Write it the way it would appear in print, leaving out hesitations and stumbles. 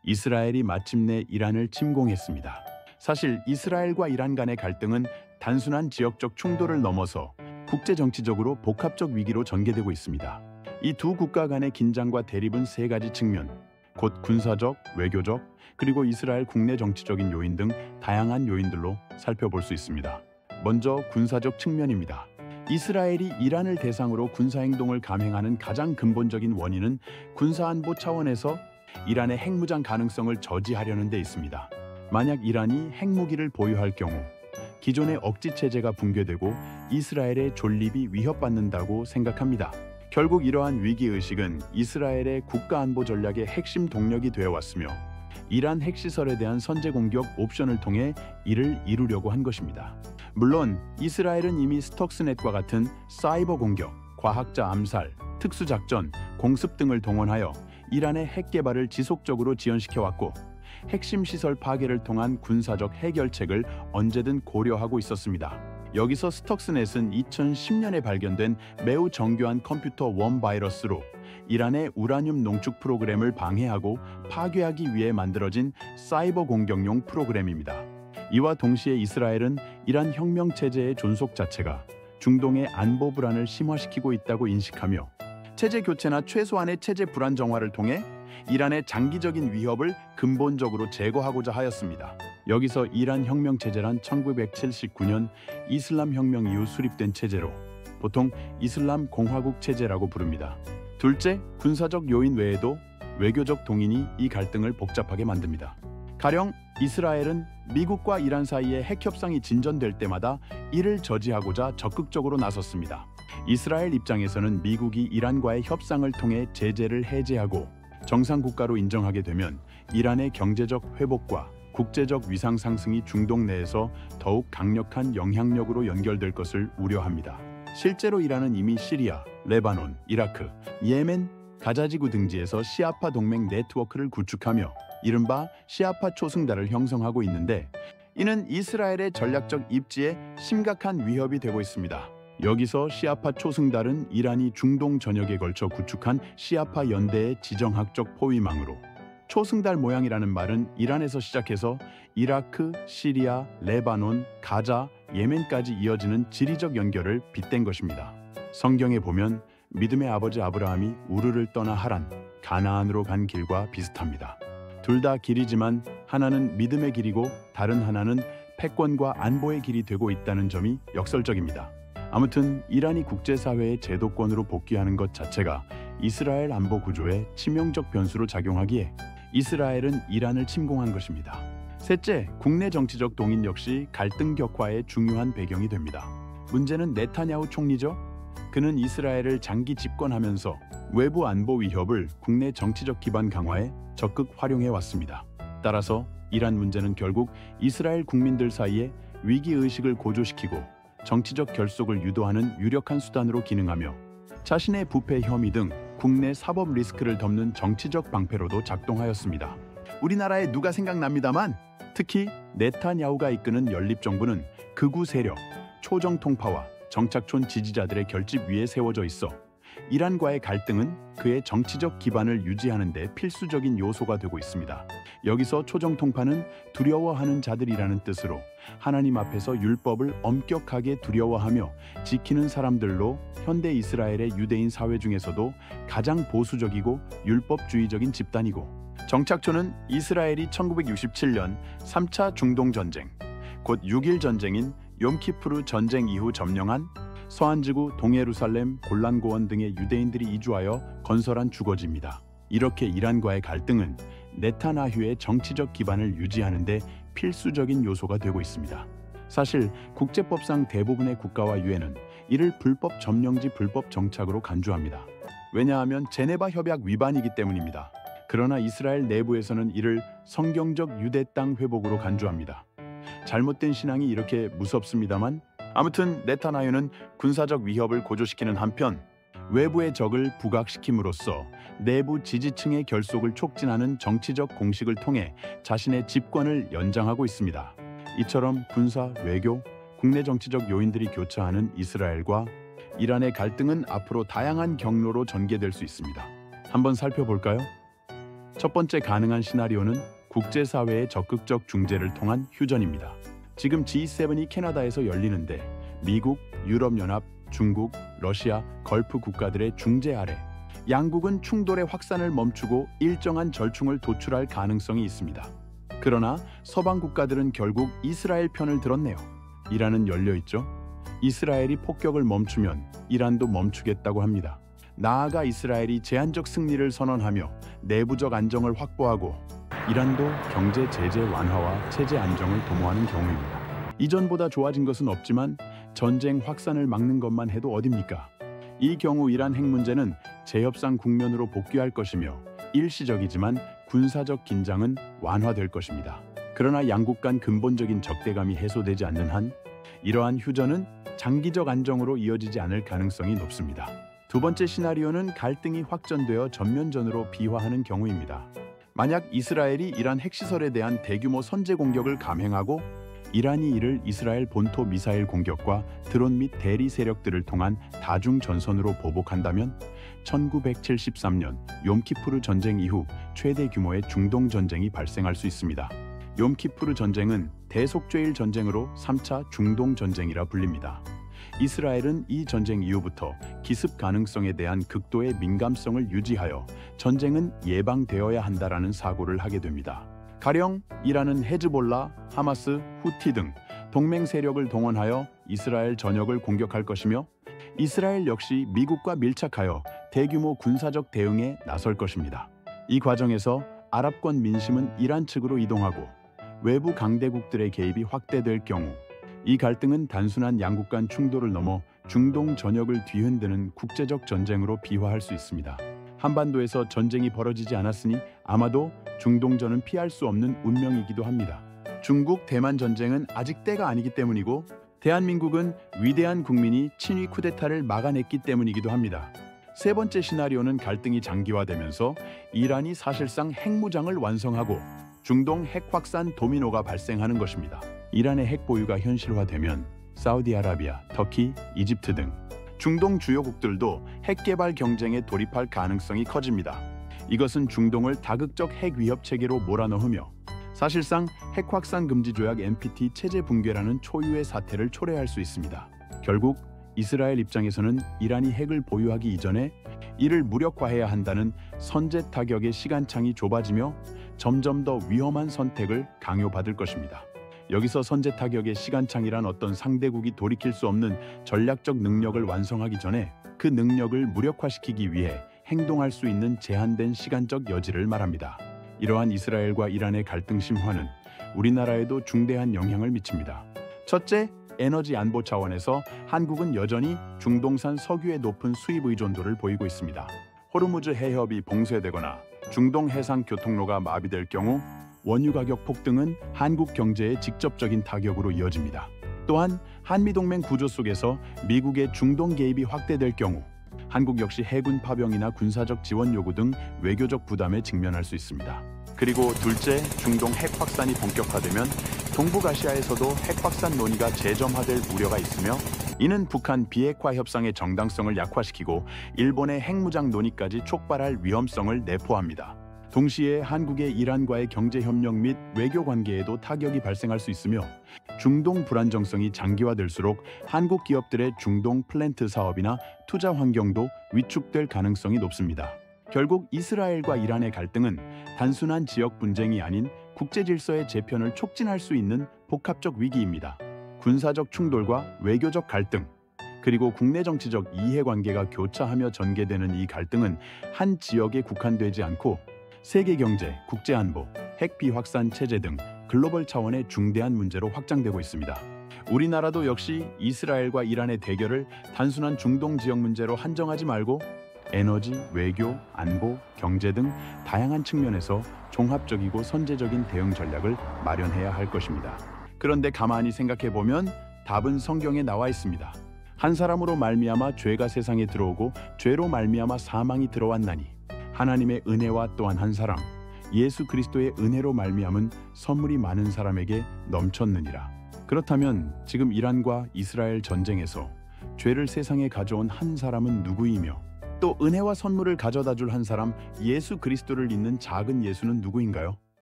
이스라엘이 마침내 이란을 침공했습니다. 사실 이스라엘과 이란 간의 갈등은 단순한 지역적 충돌을 넘어서 국제 정치적으로 복합적 위기로 전개되고 있습니다. 이 두 국가 간의 긴장과 대립은 세 가지 측면, 곧 군사적, 외교적, 그리고 이스라엘 국내 정치적인 요인 등 다양한 요인들로 살펴볼 수 있습니다. 먼저 군사적 측면입니다. 이스라엘이 이란을 대상으로 군사행동을 감행하는 가장 근본적인 원인은 군사안보 차원에서 이란의 핵무장 가능성을 저지하려는 데 있습니다. 만약 이란이 핵무기를 보유할 경우 기존의 억지체제가 붕괴되고 이스라엘의 존립이 위협받는다고 생각합니다. 결국 이러한 위기의식은 이스라엘의 국가안보 전략의 핵심 동력이 되어왔으며 이란 핵시설에 대한 선제 공격 옵션을 통해 이를 이루려고 한 것입니다. 물론 이스라엘은 이미 스톡스넷과 같은 사이버 공격, 과학자 암살, 특수작전, 공습 등을 동원하여 이란의 핵 개발을 지속적으로 지연시켜왔고 핵심 시설 파괴를 통한 군사적 해결책을 언제든 고려하고 있었습니다. 여기서 스톡스넷은 2010년에 발견된 매우 정교한 컴퓨터 웜 바이러스로 이란의 우라늄 농축 프로그램을 방해하고 파괴하기 위해 만들어진 사이버 공격용 프로그램입니다. 이와 동시에 이스라엘은 이란 혁명 체제의 존속 자체가 중동의 안보 불안을 심화시키고 있다고 인식하며 체제 교체나 최소한의 체제 불안 정화를 통해 이란의 장기적인 위협을 근본적으로 제거하고자 하였습니다. 여기서 이란 혁명 체제란 1979년 이슬람 혁명 이후 수립된 체제로 보통 이슬람 공화국 체제라고 부릅니다. 둘째, 군사적 요인 외에도 외교적 동인이 이 갈등을 복잡하게 만듭니다. 가령 이스라엘은 미국과 이란 사이의 핵 협상이 진전될 때마다 이를 저지하고자 적극적으로 나섰습니다. 이스라엘 입장에서는 미국이 이란과의 협상을 통해 제재를 해제하고 정상 국가로 인정하게 되면 이란의 경제적 회복과 국제적 위상 상승이 중동 내에서 더욱 강력한 영향력으로 연결될 것을 우려합니다. 실제로 이란은 이미 시리아, 레바논, 이라크, 예멘, 가자지구 등지에서 시아파 동맹 네트워크를 구축하며 이른바 시아파 초승달을 형성하고 있는데 이는 이스라엘의 전략적 입지에 심각한 위협이 되고 있습니다. 여기서 시아파 초승달은 이란이 중동 전역에 걸쳐 구축한 시아파 연대의 지정학적 포위망으로 초승달 모양이라는 말은 이란에서 시작해서 이라크, 시리아, 레바논, 가자, 예멘까지 이어지는 지리적 연결을 빗댄 것입니다. 성경에 보면 믿음의 아버지 아브라함이 우르를 떠나 하란, 가나안으로 간 길과 비슷합니다. 둘 다 길이지만 하나는 믿음의 길이고 다른 하나는 패권과 안보의 길이 되고 있다는 점이 역설적입니다. 아무튼 이란이 국제사회의 제도권으로 복귀하는 것 자체가 이스라엘 안보 구조에 치명적 변수로 작용하기에 이스라엘은 이란을 침공한 것입니다. 셋째, 국내 정치적 동인 역시 갈등 격화의 중요한 배경이 됩니다. 문제는 네타냐후 총리죠. 그는 이스라엘을 장기 집권하면서 외부 안보 위협을 국내 정치적 기반 강화에 적극 활용해 왔습니다. 따라서 이란 문제는 결국 이스라엘 국민들 사이에 위기의식을 고조시키고 정치적 결속을 유도하는 유력한 수단으로 기능하며 자신의 부패 혐의 등 국내 사법 리스크를 덮는 정치적 방패로도 작동하였습니다. 우리나라에 누가 생각납니다만 특히 네타냐후가 이끄는 연립정부는 극우 세력, 초정통파와 정착촌 지지자들의 결집 위에 세워져 있어 이란과의 갈등은 그의 정치적 기반을 유지하는 데 필수적인 요소가 되고 있습니다. 여기서 초정통파는 두려워하는 자들이라는 뜻으로 하나님 앞에서 율법을 엄격하게 두려워하며 지키는 사람들로 현대 이스라엘의 유대인 사회 중에서도 가장 보수적이고 율법주의적인 집단이고 정착촌은 이스라엘이 1967년 3차 중동전쟁, 곧 6.1 전쟁인 욤키푸르 전쟁 이후 점령한 서안지구, 동예루살렘, 골란고원 등의 유대인들이 이주하여 건설한 주거지입니다. 이렇게 이란과의 갈등은 네타냐후의 정치적 기반을 유지하는 데 필수적인 요소가 되고 있습니다. 사실 국제법상 대부분의 국가와 유엔은 이를 불법 점령지 불법 정착으로 간주합니다. 왜냐하면 제네바 협약 위반이기 때문입니다. 그러나 이스라엘 내부에서는 이를 성경적 유대 땅 회복으로 간주합니다. 잘못된 신앙이 이렇게 무섭습니다만 아무튼 네타냐후는 군사적 위협을 고조시키는 한편 외부의 적을 부각시킴으로써 내부 지지층의 결속을 촉진하는 정치적 공식을 통해 자신의 집권을 연장하고 있습니다. 이처럼 군사, 외교, 국내 정치적 요인들이 교차하는 이스라엘과 이란의 갈등은 앞으로 다양한 경로로 전개될 수 있습니다. 한번 살펴볼까요? 첫 번째 가능한 시나리오는 국제사회의 적극적 중재를 통한 휴전입니다. 지금 G7이 캐나다에서 열리는데 미국, 유럽연합, 중국, 러시아, 걸프 국가들의 중재 아래 양국은 충돌의 확산을 멈추고 일정한 절충을 도출할 가능성이 있습니다. 그러나 서방 국가들은 결국 이스라엘 편을 들었네요. 이란은 열려있죠. 이스라엘이 폭격을 멈추면 이란도 멈추겠다고 합니다. 나아가 이스라엘이 제한적 승리를 선언하며 내부적 안정을 확보하고 이란도 경제 제재 완화와 체제 안정을 도모하는 경우입니다. 이전보다 좋아진 것은 없지만 전쟁 확산을 막는 것만 해도 어딥니까? 이 경우 이란 핵 문제는 재협상 국면으로 복귀할 것이며 일시적이지만 군사적 긴장은 완화될 것입니다. 그러나 양국 간 근본적인 적대감이 해소되지 않는 한 이러한 휴전은 장기적 안정으로 이어지지 않을 가능성이 높습니다. 두 번째 시나리오는 갈등이 확전되어 전면전으로 비화하는 경우입니다. 만약 이스라엘이 이란 핵시설에 대한 대규모 선제 공격을 감행하고 이란이 이를 이스라엘 본토 미사일 공격과 드론 및 대리 세력들을 통한 다중 전선으로 보복한다면 1973년 욤키푸르 전쟁 이후 최대 규모의 중동 전쟁이 발생할 수 있습니다. 욤키푸르 전쟁은 대속죄일 전쟁으로 3차 중동 전쟁이라 불립니다. 이스라엘은 이 전쟁 이후부터 기습 가능성에 대한 극도의 민감성을 유지하여 전쟁은 예방되어야 한다라는 사고를 하게 됩니다. 가령 이란은 헤즈볼라, 하마스, 후티 등 동맹 세력을 동원하여 이스라엘 전역을 공격할 것이며 이스라엘 역시 미국과 밀착하여 대규모 군사적 대응에 나설 것입니다. 이 과정에서 아랍권 민심은 이란 측으로 이동하고 외부 강대국들의 개입이 확대될 경우 이 갈등은 단순한 양국 간 충돌을 넘어 중동 전역을 뒤흔드는 국제적 전쟁으로 비화할 수 있습니다. 한반도에서 전쟁이 벌어지지 않았으니 아마도 중동전은 피할 수 없는 운명이기도 합니다. 중국 대만 전쟁은 아직 때가 아니기 때문이고 대한민국은 위대한 국민이 친위 쿠데타를 막아냈기 때문이기도 합니다. 세 번째 시나리오는 갈등이 장기화되면서 이란이 사실상 핵무장을 완성하고 중동 핵 확산 도미노가 발생하는 것입니다. 이란의 핵 보유가 현실화되면 사우디아라비아, 터키, 이집트 등 중동 주요국들도 핵 개발 경쟁에 돌입할 가능성이 커집니다. 이것은 중동을 다극적 핵 위협 체계로 몰아넣으며 사실상 핵 확산 금지 조약 NPT 체제 붕괴라는 초유의 사태를 초래할 수 있습니다. 결국 이스라엘 입장에서는 이란이 핵을 보유하기 이전에 이를 무력화해야 한다는 선제 타격의 시간창이 좁아지며 점점 더 위험한 선택을 강요받을 것입니다. 여기서 선제 타격의 시간창이란 어떤 상대국이 돌이킬 수 없는 전략적 능력을 완성하기 전에 그 능력을 무력화시키기 위해 행동할 수 있는 제한된 시간적 여지를 말합니다. 이러한 이스라엘과 이란의 갈등 심화는 우리나라에도 중대한 영향을 미칩니다. 첫째, 에너지 안보 차원에서 한국은 여전히 중동산 석유의 높은 수입 의존도를 보이고 있습니다. 호르무즈 해협이 봉쇄되거나 중동 해상 교통로가 마비될 경우 원유 가격 폭등은 한국 경제에 직접적인 타격으로 이어집니다. 또한 한미동맹 구조 속에서 미국의 중동 개입이 확대될 경우 한국 역시 해군 파병이나 군사적 지원 요구 등 외교적 부담에 직면할 수 있습니다. 그리고 둘째, 중동 핵 확산이 본격화되면 동북아시아에서도 핵 확산 논의가 재점화될 우려가 있으며 이는 북한 비핵화 협상의 정당성을 약화시키고 일본의 핵무장 논의까지 촉발할 위험성을 내포합니다. 동시에 한국의 이란과의 경제협력 및 외교 관계에도 타격이 발생할 수 있으며 중동 불안정성이 장기화될수록 한국 기업들의 중동 플랜트 사업이나 투자 환경도 위축될 가능성이 높습니다. 결국 이스라엘과 이란의 갈등은 단순한 지역 분쟁이 아닌 국제 질서의 재편을 촉진할 수 있는 복합적 위기입니다. 군사적 충돌과 외교적 갈등, 그리고 국내 정치적 이해관계가 교차하며 전개되는 이 갈등은 한 지역에 국한되지 않고 세계 경제, 국제 안보, 핵 비확산 체제 등 글로벌 차원의 중대한 문제로 확장되고 있습니다. 우리나라도 역시 이스라엘과 이란의 대결을 단순한 중동 지역 문제로 한정하지 말고 에너지, 외교, 안보, 경제 등 다양한 측면에서 종합적이고 선제적인 대응 전략을 마련해야 할 것입니다. 그런데 가만히 생각해 보면 답은 성경에 나와 있습니다. 한 사람으로 말미암아 죄가 세상에 들어오고 죄로 말미암아 사망이 들어왔나니 하나님의 은혜와 또한 한 사람 예수 그리스도의 은혜로 말미암은 선물이 많은 사람에게 넘쳤느니라. 그렇다면 지금 이란과 이스라엘 전쟁에서 죄를 세상에 가져온 한 사람은 누구이며 또 은혜와 선물을 가져다 줄 한 사람, 예수 그리스도를 잇는 작은 예수는 누구인가요?